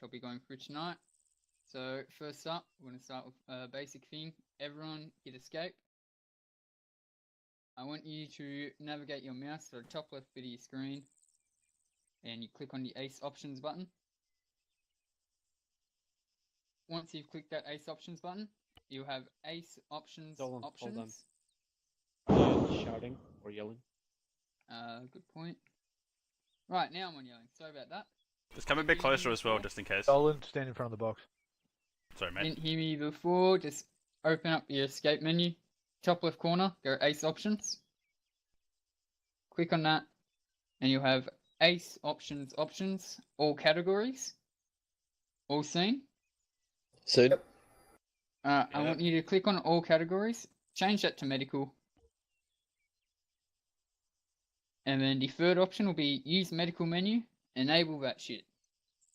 I'll be going through tonight. So first up, we're going to start with a basic thing. Everyone hit escape. I want you to navigate your mouse to the top left bit of your screen, and you click on the ACE options button. Once you've clicked that ACE options button, you'll have ACE options Dolan, options. Shouting or yelling. Good point. Right, now I'm on yelling. Sorry about that. Just come a bit closer as well, just in case. Dolan, stand in front of the box. Sorry, mate. Didn't hear me before. Just open up your escape menu. Top left corner, go ACE options. Click on that, and you'll have ACE options, all categories, all seen. Seen. I want you to click on all categories, change that to medical. And then the third option will be use medical menu, enable that shit.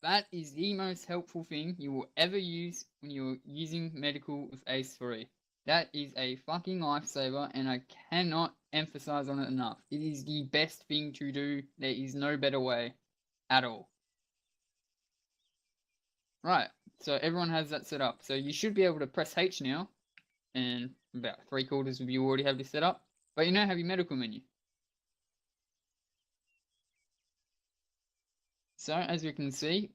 That is the most helpful thing you will ever use when you're using medical with ACE 3. That is a fucking lifesaver, and I cannot emphasize on it enough. It is the best thing to do. There is no better way at all. Right, so everyone has that set up. So you should be able to press H now, and about 3/4 of you already have this set up, but you now have your medical menu. So, as you can see,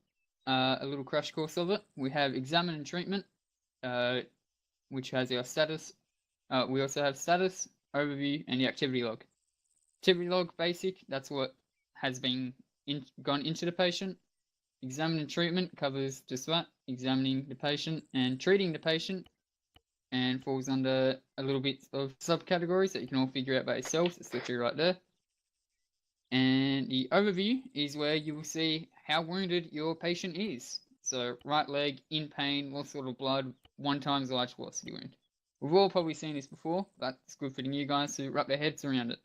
a little crash course of it. We have examine and treatment, which has our status. We also have status, overview, and the activity log. Activity log, basic, that's what has been gone into the patient. Examine and treatment covers just that, examining the patient and treating the patient, and falls under a little bit of subcategories that you can all figure out by yourselves. It's literally right there. And the overview is where you will see how wounded your patient is. So right leg, in pain, lost a lot of blood, 1 times large velocity wound. We've all probably seen this before, but it's good for the new guys to wrap their heads around it.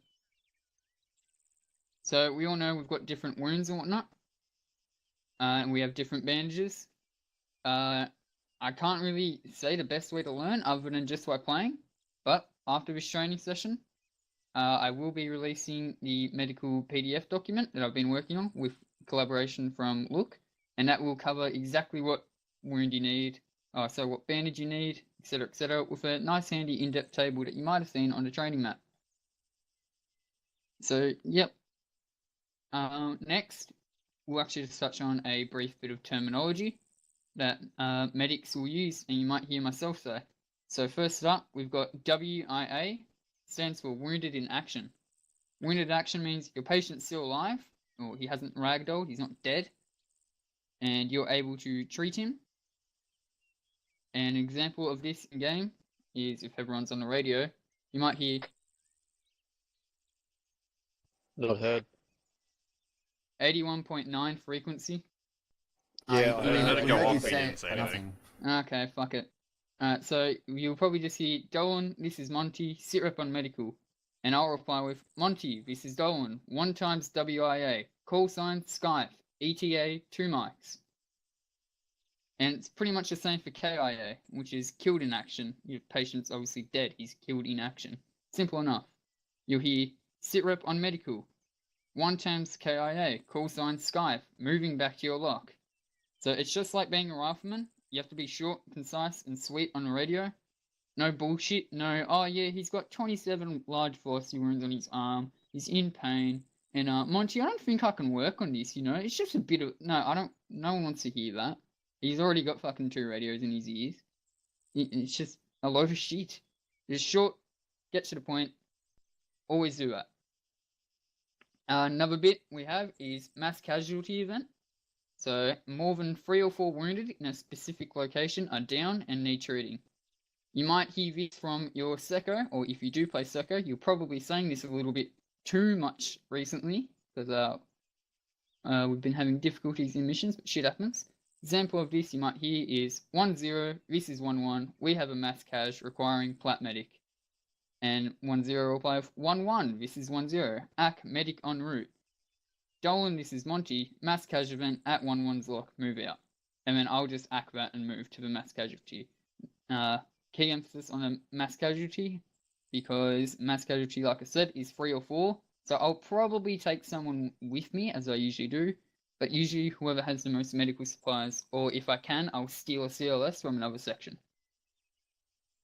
So we all know we've got different wounds and whatnot. And we have different bandages. I can't really say the best way to learn other than just by playing. But after this training session, I will be releasing the medical PDF document that I've been working on with collaboration from Look, and that will cover exactly what wound you need, so what bandage you need, etc., with a nice handy in-depth table that you might have seen on the training map. So, yep. Next, we'll actually just touch on a brief bit of terminology that medics will use, and you might hear myself say. So first up, we've got WIA. Stands for wounded in action. Wounded in action means your patient's still alive, or he hasn't ragdolled, he's not dead, and you're able to treat him. An example of this in game is if everyone's on the radio, you might hear. Not heard. 81.9 frequency. Yeah, I heard it go off, but he didn't say anything. Okay, fuck it. So you'll probably just hear, Dolan, this is Monty, sit rep on medical. And I'll reply with, Monty, this is Dolan, 1 times WIA, call sign, Skype, ETA, 2 mics. And it's pretty much the same for KIA, which is killed in action. Your patient's obviously dead, he's killed in action. Simple enough. You'll hear, sit rep on medical, 1 times KIA, call sign, Skype, moving back to your lock. So it's just like being a rifleman. You have to be short, concise, and sweet on the radio. No bullshit, no, oh yeah, he's got 27 large velocity wounds on his arm, he's in pain, and Monty, I don't think I can work on this, you know, it's just a bit of, no one wants to hear that. He's already got fucking 2 radios in his ears. It's just a load of shit. It's short, get to the point, always do that. Another bit we have is mass casualty event. So, more than 3 or 4 wounded in a specific location are down and need treating. You might hear this from your Secco, or if you do play Secco, you're probably saying this a little bit too much recently, because we've been having difficulties in missions, but shit happens. Example of this you might hear is 1-0, this is 1-1, we have a mass cash requiring plat medic. And 1-0 will reply with 1-1, this is 1-0, AC medic en route. Dolan, this is Monty, mass casualty event at 1-1's lock, move out. And then I'll just act that and move to the mass casualty. Key emphasis on the mass casualty, because mass casualty, like I said, is 3 or 4. So I'll probably take someone with me, as I usually do. but usually whoever has the most medical supplies, or if I can, I'll steal a CLS from another section.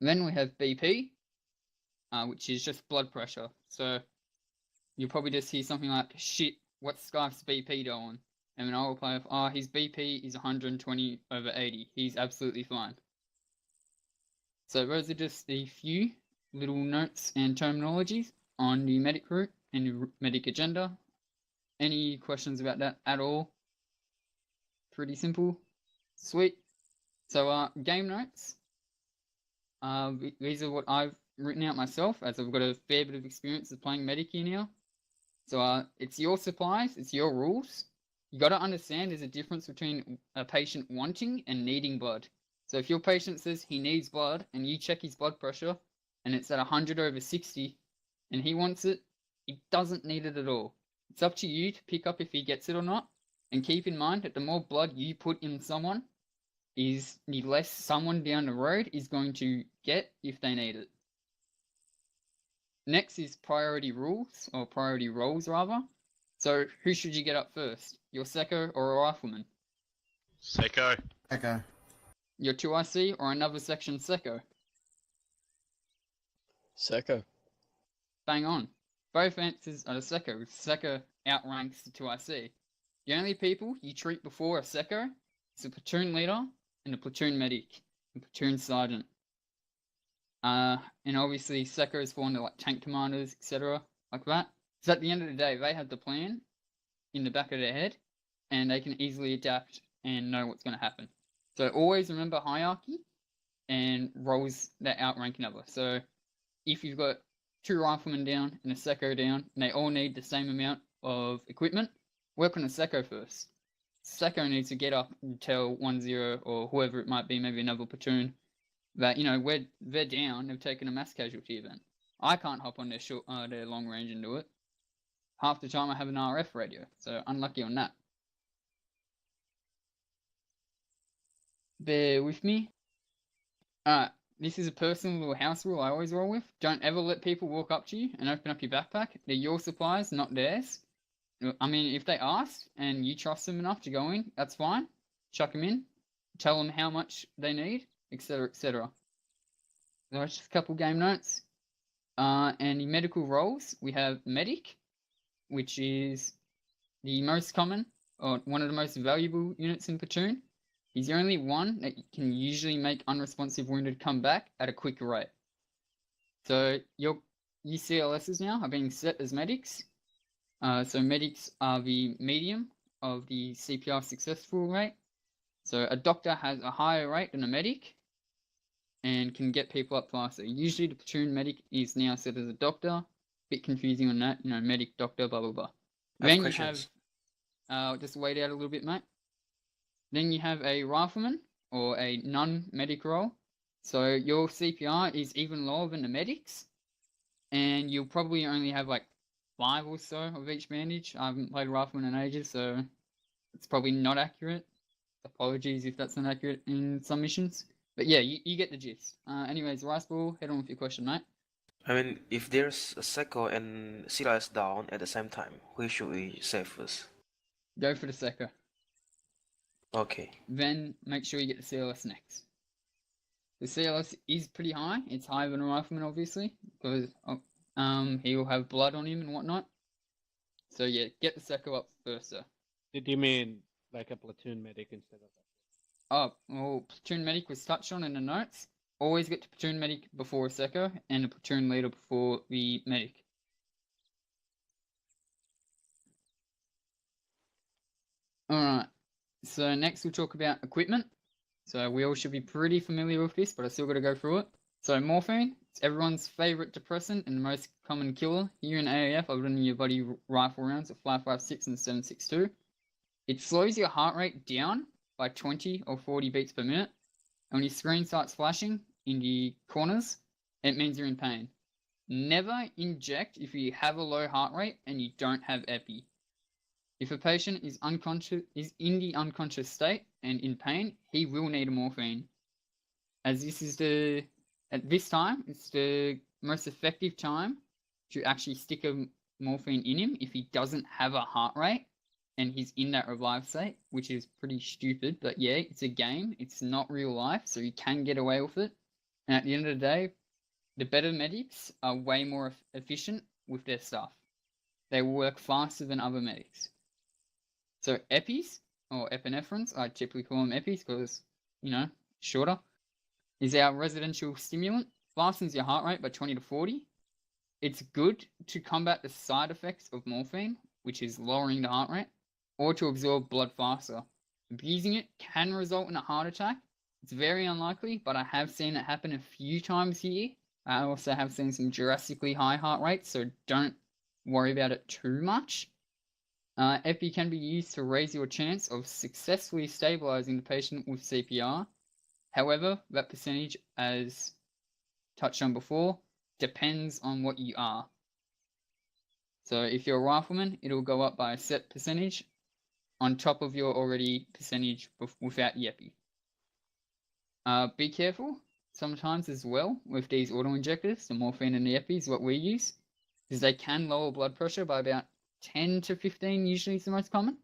Then we have BP, which is just blood pressure. So you'll probably just hear something like, shit, what's Skype's BP doing? And then I'll reply with, his BP is 120/80. He's absolutely fine. So those are just the few little notes and terminologies on the medic route and the medic agenda. Any questions about that at all? Pretty simple. Sweet. So game notes. These are what I've written out myself, as I've got a fair bit of experience of playing medic here now. So it's your supplies, it's your rules. You got to understand there's a difference between a patient wanting and needing blood. So if your patient says he needs blood and you check his blood pressure and it's at 100/60 and he wants it, he doesn't need it at all. It's up to you to pick up if he gets it or not. And keep in mind that the more blood you put in someone, is the less someone down the road is going to get if they need it. Next is priority rules, or priority roles rather. So who should you get up first? Your Secco or a rifleman? Seiko. Echo. Your 2IC or another section Secco? Secco. Bang on. Both answers are the Secco, with Secco outranks the 2IC. The only people you treat before a Secco is the platoon leader and the platoon medic, and platoon sergeant. And obviously Seccos fall into like tank commanders, etc. like that. So at the end of the day, they have the plan in the back of their head, and they can easily adapt and know what's going to happen. So always remember hierarchy and roles that outrank another. So if you've got 2 riflemen down and a Secco down, and they all need the same amount of equipment, work on the Secco first. Secco needs to get up and tell 1-0 or whoever it might be, maybe another platoon, that, you know, they're down, they've taken a mass casualty event. I can't hop on their long range and do it. Half the time I have an RF radio, so unlucky on that. Bear with me. Alright, this is a personal little house rule I always roll with. Don't ever let people walk up to you and open up your backpack. They're your supplies, not theirs. I mean, if they ask and you trust them enough to go in, that's fine. Chuck them in. Tell them how much they need, etc., etc. So that's just a couple game notes. And the medical roles, we have medic, which is the most common, or one of the most valuable units in platoon. He's the only one that can usually make unresponsive wounded come back at a quicker rate. So your UCLSs now are being set as medics. So medics are the medium of the CPR successful rate. So a doctor has a higher rate than a medic and can get people up faster. Usually the platoon medic is now set as a doctor. Bit confusing on that, you know, medic, doctor, blah, blah, blah. Then you have, just wait out a little bit, mate. Then you have a rifleman or a non-medic role. So your CPR is even lower than the medics. And you'll probably only have like 5 or so of each bandage. I haven't played rifleman in ages, so it's probably not accurate. Apologies if that's not accurate in some missions. But yeah, you get the gist. Anyways, Rice Ball, head on with your question, mate. I mean, if there's a Secco and CLS down at the same time, who should we save first? Go for the Secco. Okay. Then make sure you get the CLS next. The CLS is pretty high. It's higher than a rifleman, obviously, because he will have blood on him and whatnot. So yeah, get the Secco up first, sir. Did you mean like a platoon medic instead of that? Oh, well, platoon medic was touched on in the notes. Always get to platoon medic before a Secco, and a platoon leader before the medic. Alright, so next we'll talk about equipment. So we all should be pretty familiar with this, but I still got to go through it. So morphine, it's everyone's favourite depressant and the most common killer here in AAF, other than your buddy rifle rounds of 5.56 and 7.62. It slows your heart rate down by 20 or 40 beats per minute. And when your screen starts flashing in the corners, it means you're in pain. Never inject if you have a low heart rate and you don't have epi. If a patient is in the unconscious state and in pain, he will need a morphine. As this is at this time, it's the most effective time to actually stick a morphine in him if he doesn't have a heart rate and he's in that revive state, which is pretty stupid. But yeah, it's a game. It's not real life, so you can get away with it. And at the end of the day, the better medics are way more efficient with their stuff. They will work faster than other medics. So epis, or epinephrines, I typically call them epis because, you know, shorter, is our residential stimulant. Fastens your heart rate by 20 to 40. It's good to combat the side effects of morphine, which is lowering the heart rate, or to absorb blood faster. Abusing it can result in a heart attack. It's very unlikely, but I have seen it happen a few times here. I also have seen some drastically high heart rates, so don't worry about it too much. Epi can be used to raise your chance of successfully stabilizing the patient with CPR. However, that percentage, as touched on before, depends on what you are. So if you're a rifleman, it'll go up by a set percentage on top of your already percentage without the epi. Be careful sometimes as well with these auto-injectors, the morphine and the epis, what we use, because they can lower blood pressure by about 10 to 15, usually is the most common.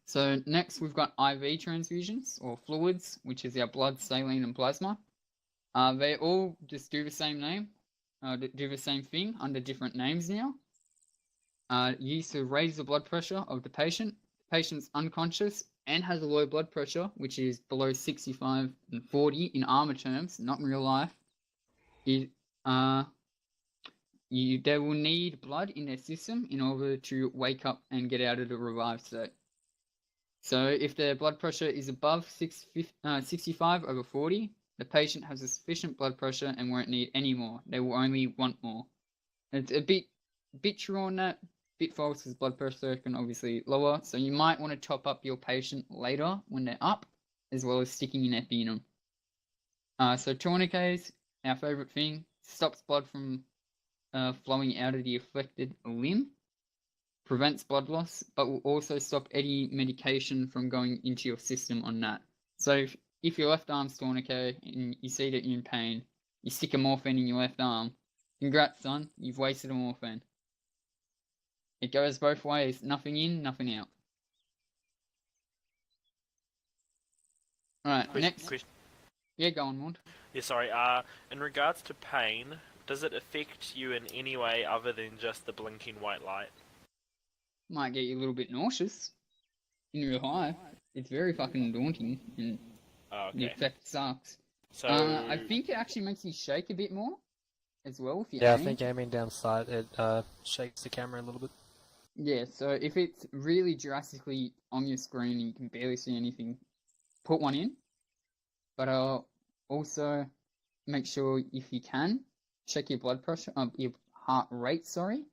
So next we've got IV transfusions, or fluids, which is our blood, saline, and plasma. They all just do the same name, do the same thing under different names now. Used to raise the blood pressure of the patient. The patient's unconscious and has a low blood pressure, which is below 65 and 40 in ArmA terms, not in real life. They will need blood in their system in order to wake up and get out of the revived state. So if their blood pressure is above 65 over 40, the patient has a sufficient blood pressure and won't need any more. They will only want more. It's a bit true on that, bit false because blood pressure can obviously lower. So you might want to top up your patient later when they're up, as well as sticking an epi in them. So tourniquets, our favorite thing, stops blood from flowing out of the affected limb, prevents blood loss, but will also stop any medication from going into your system on that. So if your left arm's tourniquet and you see that you're in pain, you stick a morphine in your left arm, congrats son, you've wasted a morphine. It goes both ways, nothing in, nothing out. Alright, next. Question. Yeah, go on, Mond. Yeah, sorry. In regards to pain, does it affect you in any way other than just the blinking white light? Might get you a little bit nauseous in real life. It's very fucking daunting, and Oh, the okay. effect sucks. So I think it actually makes you shake a bit more as well if you Yeah, I aim. think aiming down sight, it shakes the camera a little bit. Yeah, so if it's really drastically on your screen and you can barely see anything, put one in. But I'll also make sure if you can, check your blood pressure, your heart rate, sorry,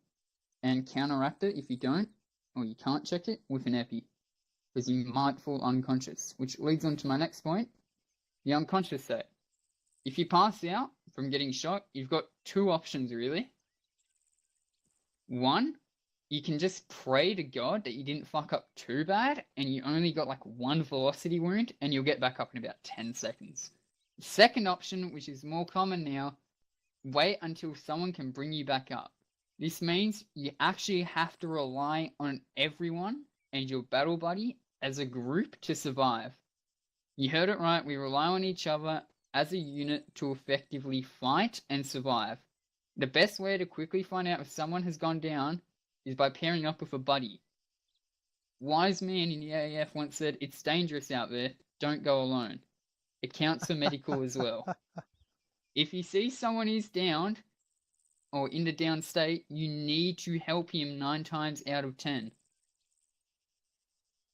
and counteract it if you don't, or you can't check it with an epi, because you might fall unconscious, which leads on to my next point, the unconscious state. If you pass out from getting shot, you've got two options really. One, you can just pray to God that you didn't fuck up too bad and you only got like one velocity wound and you'll get back up in about 10 seconds. The second option, which is more common now, wait until someone can bring you back up. This means you actually have to rely on everyone and your battle buddy as a group to survive. You heard it right, we rely on each other as a unit to effectively fight and survive. The best way to quickly find out if someone has gone down is by pairing up with a buddy. Wise man in the AAF once said, "It's dangerous out there, don't go alone." It counts for medical as well. If you see someone is downed, or in the down state, you need to help him 9 times out of 10.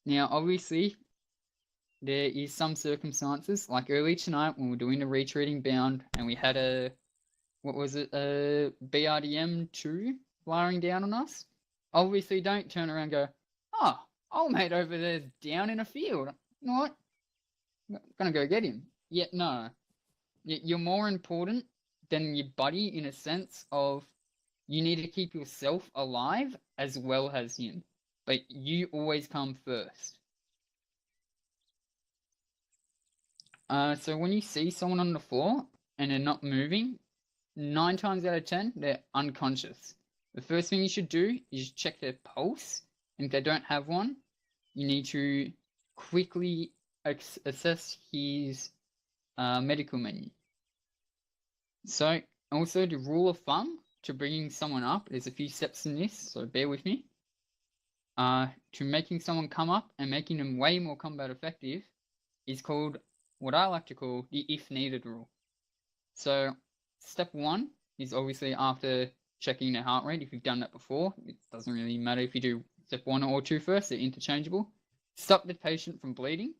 Now, obviously, there is some circumstances, like early tonight when we were doing the retreating bound, and we had a BRDM-2 firing down on us. Obviously, don't turn around and go, "Oh, old mate over there's down in a field. You know what? I'm gonna go get him." Yeah, no. You're more important than your buddy in a sense of you need to keep yourself alive as well as him. But you always come first. So when you see someone on the floor and they're not moving, 9 times out of 10, they're unconscious. The first thing you should do is check their pulse And if they don't have one, you need to quickly assess his medical menu. So, also the rule of thumb to bringing someone up, there's a few steps in this, so bear with me. To making someone come up and making them way more combat effective is called what I like to call the if needed rule. So, step 1 is obviously after checking their heart rate. If you've done that before, it doesn't really matter if you do step 1 or 2 first, they're interchangeable. Stop the patient from bleeding.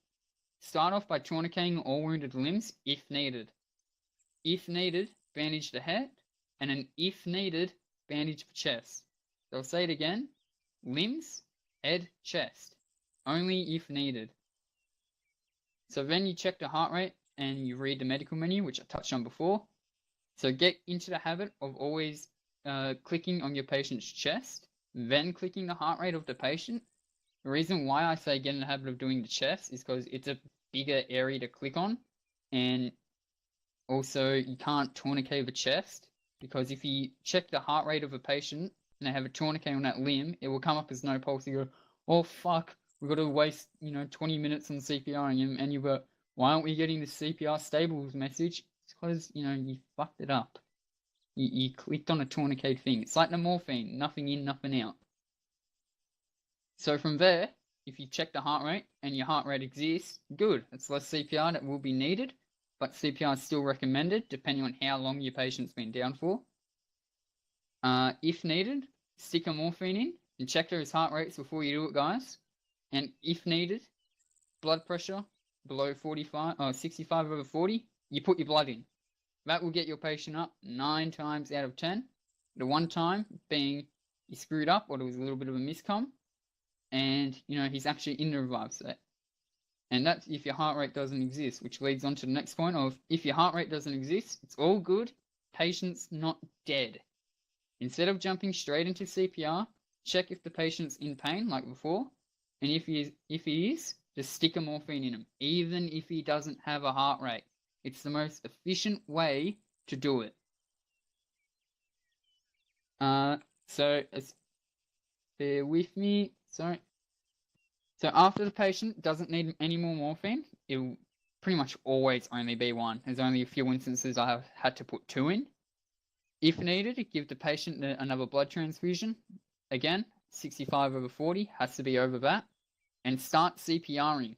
Start off by tourniqueting all wounded limbs if needed. If needed, bandage the head, and then if needed, bandage the chest. So I'll say it again, limbs, head, chest, only if needed. So then you check the heart rate and you read the medical menu, which I touched on before. So get into the habit of always clicking on your patient's chest, then clicking the heart rate of the patient. The reason why I say get in the habit of doing the chest is because it's a bigger area to click on, and also you can't tourniquet the chest, because if you check the heart rate of a patient and they have a tourniquet on that limb, it will come up as no pulse. You go, oh fuck, we've got to waste 20 minutes on CPRing him, and you go, why aren't we getting the CPR stables message? It's because you fucked it up. You clicked on a tourniquet thing. It's like the morphine, nothing in, nothing out. So from there, if you check the heart rate and your heart rate exists, good. It's less CPR that will be needed, but CPR is still recommended depending on how long your patient's been down for. If needed, stick a morphine in and check those heart rates before you do it, guys. And if needed, blood pressure below 65/40, you put your blood in. That will get your patient up 9 times out of 10. The one time being he screwed up or there was a little bit of a miscom, and he's actually in the revive set. And that's if your heart rate doesn't exist, which leads on to the next point of if your heart rate doesn't exist, it's all good, patient's not dead. Instead of jumping straight into CPR, check if the patient's in pain like before, and if he is, just stick a morphine in him, even if he doesn't have a heart rate. It's the most efficient way to do it. Bear with me. Sorry. So after the patient doesn't need any more morphine, it will pretty much always only be 1. There's only a few instances I have had to put 2 in. If needed, give the patient another blood transfusion. Again, 65/40 has to be over that. And start CPRing.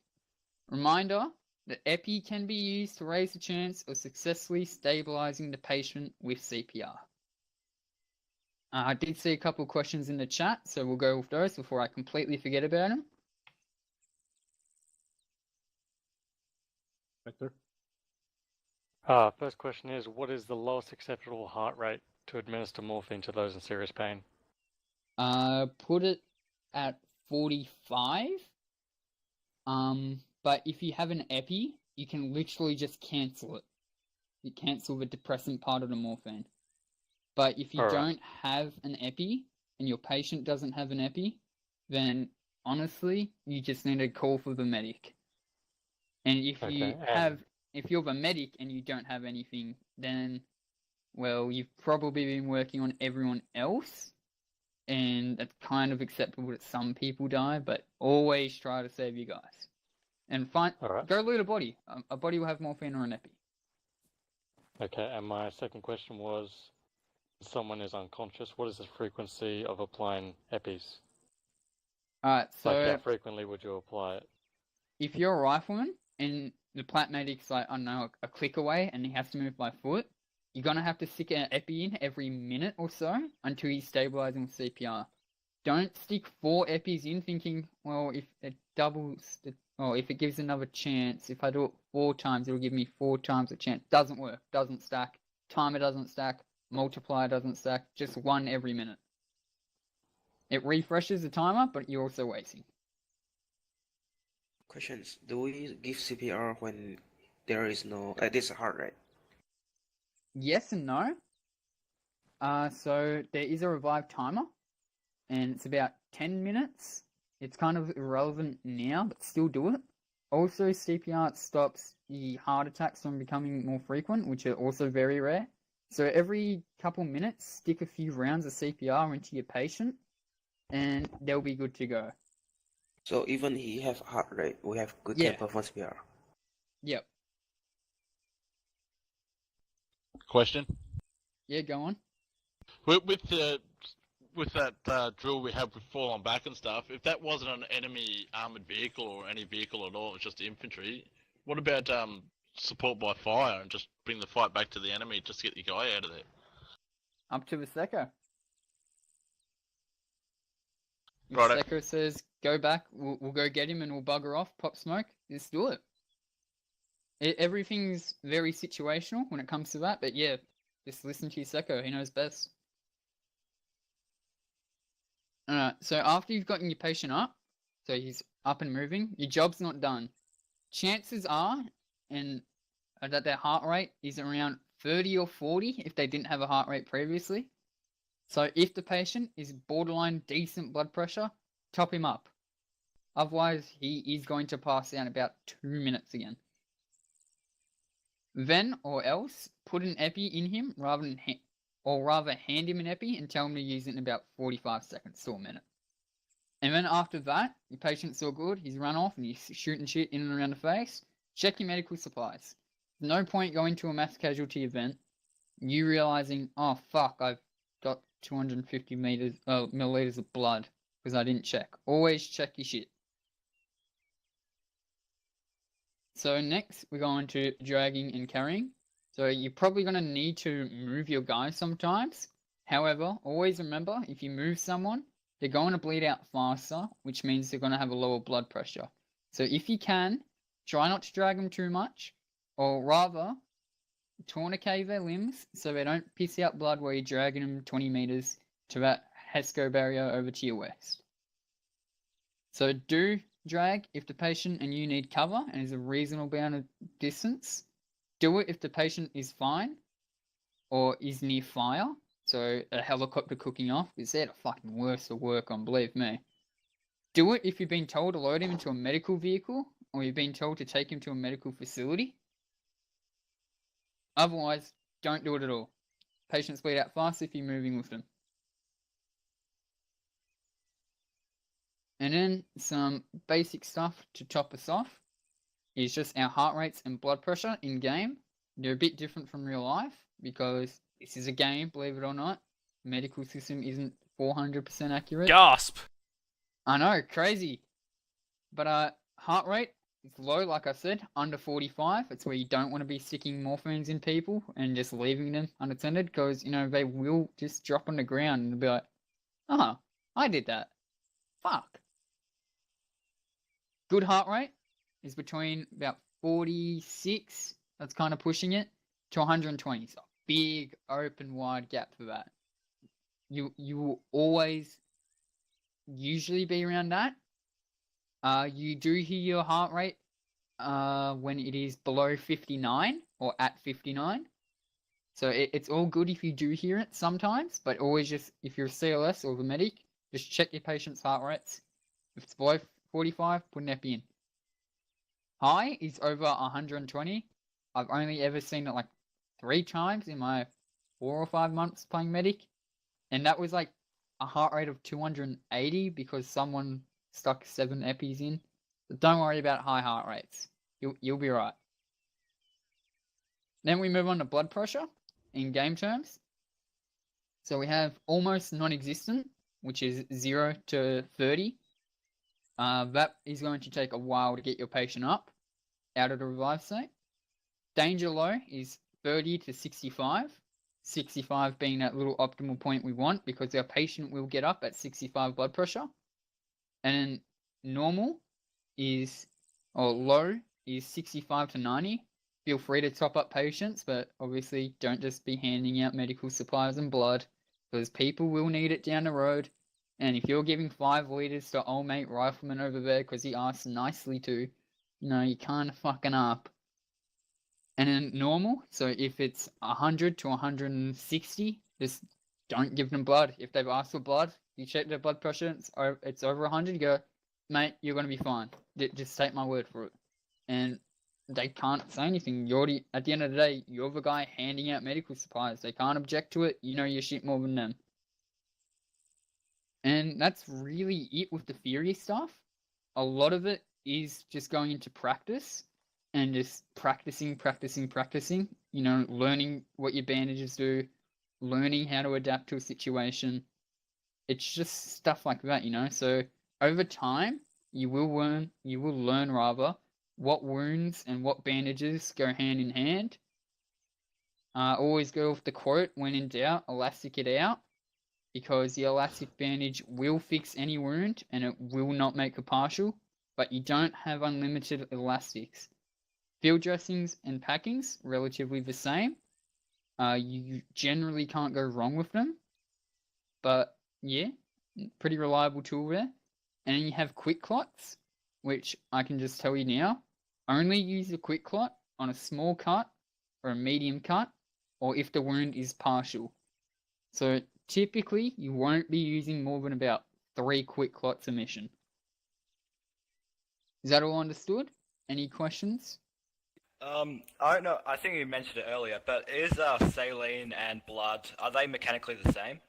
Reminder that epi can be used to raise the chance of successfully stabilizing the patient with CPR. I did see a couple of questions in the chat, so we'll go with those before I completely forget about them. Victor? First question is, what is the lowest acceptable heart rate to administer morphine to those in serious pain? Put it at 45. But if you have an epi, you can literally just cancel it. You cancel the depressant part of the morphine. But if you don't have an epi, and your patient doesn't have an epi, then honestly, you just need to call for the medic. And if you're the medic and you don't have anything, then, well, you've probably been working on everyone else, and that's kind of acceptable that some people die, but always try to save you guys. And go loot a body. A body will have morphine or an epi. Okay, and my second question was, if someone is unconscious, what is the frequency of applying epis? Alright, so how frequently would you apply it? If you're a rifleman and the plat medic's like, I don't know, a click away and he has to move by foot, you're going to have to stick an epi in every minute or so until he's stabilizing with CPR. Don't stick 4 epis in thinking, well, if it doubles, if it gives another chance, if I do it 4 times, it'll give me 4 times a chance. Doesn't work, doesn't stack. Timer doesn't stack, multiplier doesn't stack, just 1 every minute. It refreshes the timer, but you're also wasting. Questions. Do we give CPR when there is no this heart rate? Yes and no. So there is a revive timer, and it's about 10 minutes. It's kind of irrelevant now, but still do it. Also, CPR stops the heart attacks from becoming more frequent, which are also very rare. So every couple minutes, stick a few rounds of CPR into your patient, and they'll be good to go. So even he have heart rate, we have good Yeah. performance PR. Yep. Question. Yeah, go on. With that drill we have with fall on back and stuff, if that wasn't an enemy armored vehicle or any vehicle at all, it was just infantry, what about support by fire and just bring the fight back to the enemy just to get your guy out of there? Up to the Seko. If Righto. Seko says, go back, we'll go get him and we'll bugger off, pop smoke, let's do it. Everything's very situational when it comes to that, but yeah, just listen to your Seko, he knows best. Alright, so after you've gotten your patient up, so he's up and moving, your job's not done. Chances are, that their heart rate is around 30 or 40 if they didn't have a heart rate previously. So if the patient is borderline decent blood pressure, top him up. Otherwise, he is going to pass out in about 2 minutes again. Then or else, put an epi in him rather hand him an epi and tell him to use it in about 45 seconds to a minute. And then after that, your patient's all good, he's run off and he's shooting shit in and around the face, check your medical supplies. No point going to a mass casualty event, you realizing, oh fuck, I've got 250 milliliters of blood because I didn't check. Always check your shit. So next, we're going to dragging and carrying. So you're probably going to need to move your guys sometimes. However, always remember, if you move someone, they're going to bleed out faster, which means they're going to have a lower blood pressure. So if you can, try not to drag them too much, or rather, tourniquet their limbs so they don't piss out blood while you're dragging them 20 meters to that HESCO barrier over to your west. So do drag if the patient and you need cover and is a reasonable amount of distance. Do it if the patient is fine or is near fire, so a helicopter cooking off, because they're the fucking worst to work on, believe me. Do it if you've been told to load him into a medical vehicle or you've been told to take him to a medical facility. Otherwise, don't do it at all. Patients bleed out fast if you're moving with them. And then some basic stuff to top us off is just our heart rates and blood pressure in game. They're a bit different from real life because this is a game, believe it or not. The medical system isn't 400% accurate. Gasp! I know, crazy. But heart rate is low, like I said, under 45. It's where you don't want to be sticking morphines in people and just leaving them unattended because, they will just drop on the ground and be like, oh, I did that. Fuck. Good heart rate is between about 46, that's kind of pushing it, to 120. So big, open, wide gap for that. You will always usually be around that. You do hear your heart rate when it is below 59 or at 59. So it's all good if you do hear it sometimes, but always just, if you're a CLS or the medic, just check your patient's heart rates. If it's below 45, put an epi in. High is over 120. I've only ever seen it like 3 times in my 4 or 5 months playing medic. And that was like a heart rate of 280 because someone stuck 7 epis in. But don't worry about high heart rates. You'll be right. Then we move on to blood pressure in game terms. So we have almost non-existent, which is 0 to 30. That is going to take a while to get your patient up out of the revive state. Danger low is 30 to 65. 65 being that little optimal point we want because our patient will get up at 65 blood pressure. And then normal is, or low is 65 to 90. Feel free to top up patients, but obviously don't just be handing out medical supplies and blood because people will need it down the road. And if you're giving 5 liters to old mate Rifleman over there because he asked nicely to, you can't fucking up. And then normal, so if it's 100 to 160, just don't give them blood. If they've asked for blood, you check their blood pressure, it's over 100, you go, mate, you're going to be fine. Just take my word for it. And they can't say anything. At the end of the day, you're the guy handing out medical supplies. They can't object to it. You know your shit more than them. And that's really it with the theory stuff. A lot of it is just going into practice and just practicing, you know, learning what your bandages do, learning how to adapt to a situation. It's just stuff like that, you know. So over time, you will learn rather what wounds and what bandages go hand in hand. Always go with the quote, when in doubt, elastic it out, because the elastic bandage will fix any wound and it will not make a partial, but you don't have unlimited elastics. Field dressings and packings, relatively the same. You generally can't go wrong with them, but yeah, pretty reliable tool there. And then you have quick clots, which I can just tell you now, only use a quick clot on a small cut or a medium cut, or if the wound is partial. So typically, you won't be using more than about 3 quick clots a mission. Is that all understood? Any questions? I don't know. I think you mentioned it earlier, but is saline and blood, are they mechanically the same?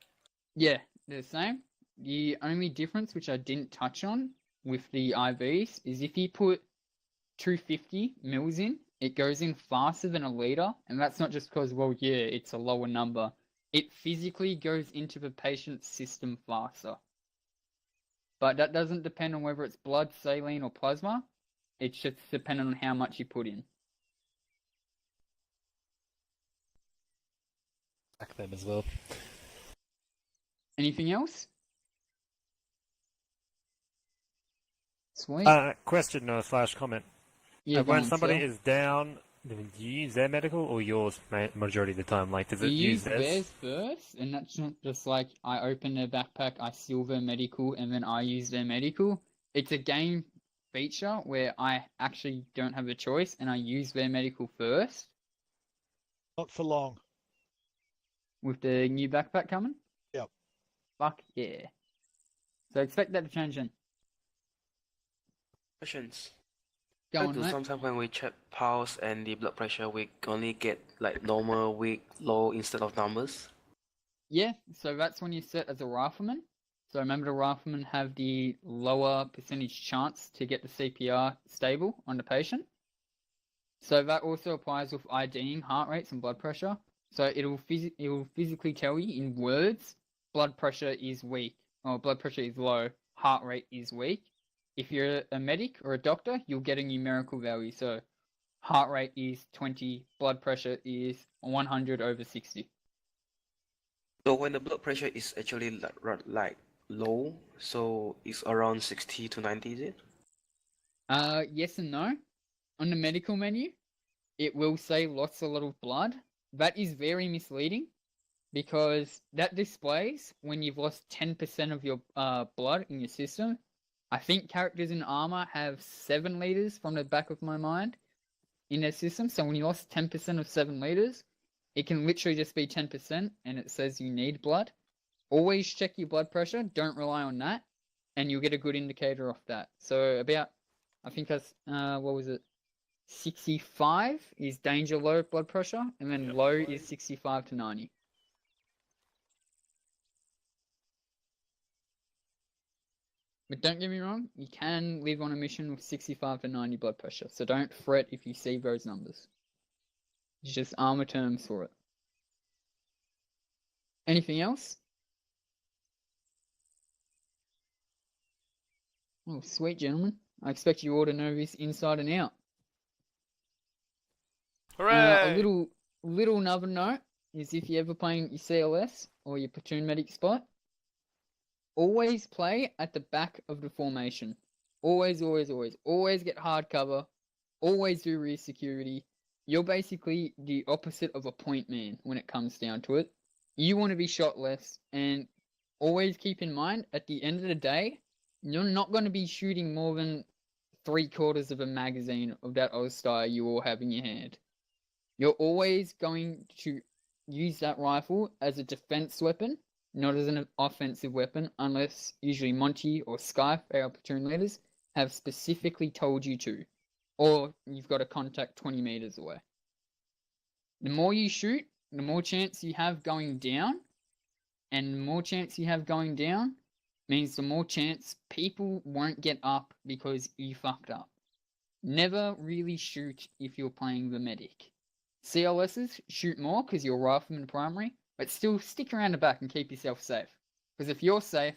Yeah, they're the same. The only difference, which I didn't touch on with the IVs, is if you put 250 mils in, it goes in faster than a liter, and that's not just because, well, yeah, it's a lower number. It physically goes into the patient's system faster. But that doesn't depend on whether it's blood, saline, or plasma. It's just dependent on how much you put in. Back them as well. Anything else? Sweet. Question slash comment. Yeah, go when on, somebody Sal. is down, do you use their medical or yours majority of the time? Like, does it You use theirs? theirs first, and that's not just like I open their backpack, I seal their medical, and then I use their medical. It's a game feature where I actually don't have a choice, and I use their medical first. Not for long. With the new backpack coming? Yep. Fuck yeah. So expect that to change then. Questions. Go on, mate. Sometimes when we check pulse and the blood pressure, we only get like normal, weak, low instead of numbers. Yeah, so that's when you set as a rifleman. So remember, the riflemen have the lower percentage chance to get the CPR stable on the patient. So that also applies with IDing heart rates and blood pressure. So it will physically tell you in words, blood pressure is weak, or blood pressure is low, heart rate is weak. If you're a medic or a doctor, you'll get a numerical value. So heart rate is 20, blood pressure is 100 over 60. So when the blood pressure is actually like low, so it's around 60 to 90, is it? Yes and no. On the medical menu, it will say a lot of blood. That is very misleading because that displays when you've lost 10% of your blood in your system. I think characters in ArmA have 7 liters from the back of my mind in their system. So when you lost 10% of 7 liters, it can literally just be 10% and it says you need blood. Always check your blood pressure. Don't rely on that. And you'll get a good indicator off that. So about, I think that's, what was it? 65 is danger low blood pressure. And then low is 65 to 90. But don't get me wrong, you can live on a mission with 65 to 90 blood pressure. So don't fret if you see those numbers. It's just ArmA terms for it. Anything else? Oh, sweet, gentlemen. I expect you all to know this inside and out. Hooray! A little another note is if you're ever playing your CLS or your platoon medic spot, always play at the back of the formation. Always, always, always. Always get hard cover. Always do rear security. You're basically the opposite of a point man when it comes down to it. You want to be shot less, and always keep in mind, at the end of the day, you're not going to be shooting more than 3/4 of a magazine of that Oz-Star you all have in your hand. You're always going to use that rifle as a defense weapon, not as an offensive weapon, unless usually Monty or Skype, our platoon leaders, have specifically told you to, or you've got a contact 20 meters away. The more you shoot, the more chance you have going down, and the more chance you have going down means the more chance people won't get up because you fucked up. Never really shoot if you're playing the medic. CLSs shoot more because you're rifleman primary, but still stick around the back and keep yourself safe. Because if you're safe,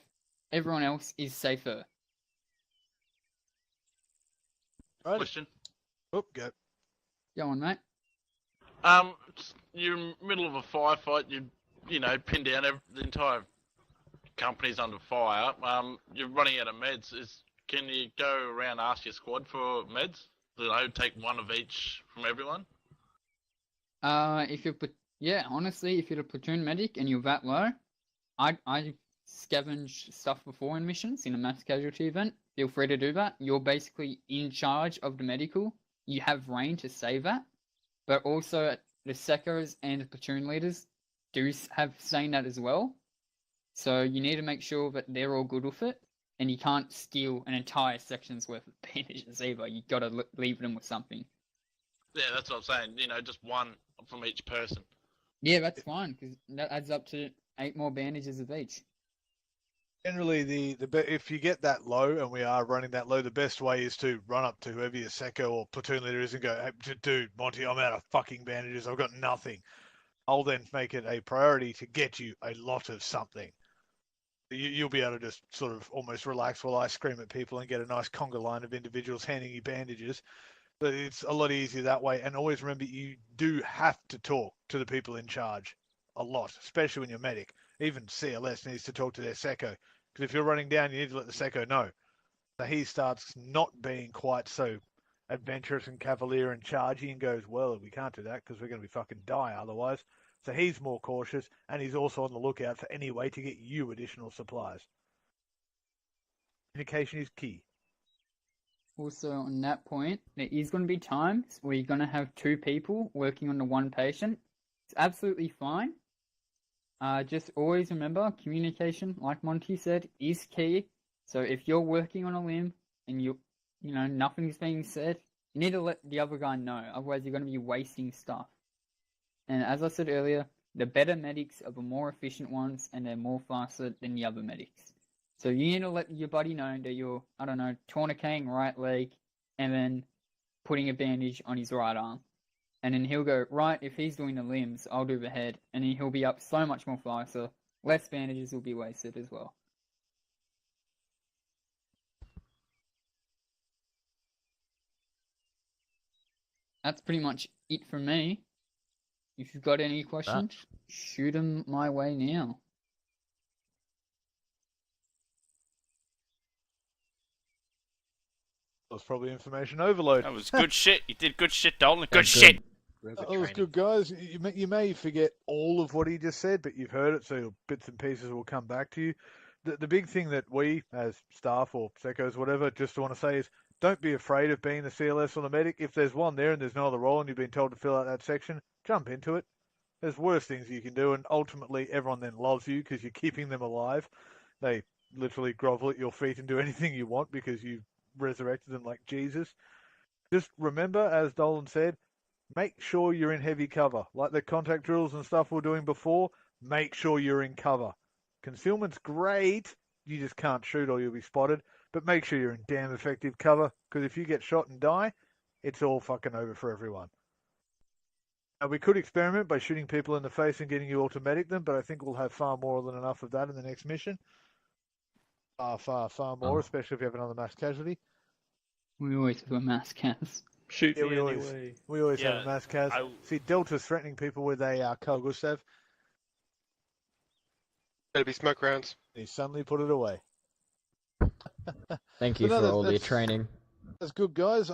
everyone else is safer. Right. Question. Oop, go. Go on, mate. You're in the middle of a firefight. You know, pin down the entire company's under fire. You're running out of meds. Can you go around ask your squad for meds? You know, take one of each from everyone. If you're honestly, if you're a platoon medic and you're that low, I scavenge stuff before in missions in a mass casualty event. Feel free to do that. You're basically in charge of the medical. You have reign to say that, but also the secos and the platoon leaders do have saying that as well. So you need to make sure that they're all good with it, and you can't steal an entire section's worth of bandages either. You got to leave them with something. Yeah, that's what I'm saying. You know, just one from each person. Yeah, that's fine because that adds up to 8 more bandages of each. Generally, if you get that low, and we are running that low, the best way is to run up to whoever your secco or platoon leader is and go, hey, dude, Monty, I'm out of fucking bandages. I've got nothing. I'll then make it a priority to get you a lot of something. You'll be able to just sort of almost relax while I scream at people and get a nice conga line of individuals handing you bandages. But it's a lot easier that way. And always remember, you do have to talk to the people in charge a lot, especially when you're medic. Even CLS needs to talk to their secco. Because if you're running down, you need to let the secco know. So he starts not being quite so adventurous and cavalier and chargy and goes, well, we can't do that because we're going to be fucking die otherwise. So he's more cautious, and he's also on the lookout for any way to get you additional supplies. Communication is key. Also, on that point, there is going to be times where you're going to have 2 people working on the one patient. It's absolutely fine. Just always remember, communication, like Monty said, is key. So if you're working on a limb and nothing's being said, you need to let the other guy know. Otherwise, you're going to be wasting stuff. And as I said earlier, the better medics are the more efficient ones, and they're more faster than the other medics. So you need to let your buddy know that you're, tourniqueting right leg, and then putting a bandage on his right arm. And then he'll go, right, if he's doing the limbs, I'll do the head. And then he'll be up so much more faster. Less bandages will be wasted as well. That's pretty much it from me. If you've got any questions, shoot them my way now. That was probably information overload. That was good shit. You did good shit, Dolan. Good shit. That was good, guys. You may forget all of what he just said, but you've heard it, so bits and pieces will come back to you. The big thing that we, as staff or secos, whatever, just want to say is don't be afraid of being the CLS or the medic. If there's one there and there's no other role and you've been told to fill out that section, jump into it. There's worse things you can do, and ultimately everyone then loves you because you're keeping them alive. They literally grovel at your feet and do anything you want because you resurrected them like Jesus. Just remember, as Dolan said, make sure you're in heavy cover. Like the contact drills and stuff we were doing before, make sure you're in cover. Concealment's great, you just can't shoot or you'll be spotted, but make sure you're in damn effective cover, because if you get shot and die, it's all fucking over for everyone. Now, we could experiment by shooting people in the face and getting you all to medic them, but I think we'll have far more than enough of that in the next mission. Far more, especially if you have another mass casualty. We always have a mass cas. Shoot Yeah, me we anyway. always have a mass cas. See, Delta's threatening people with a Carl Gustav. Better be smoke rounds. He suddenly put it away. Thank you for all your training. That's good, guys.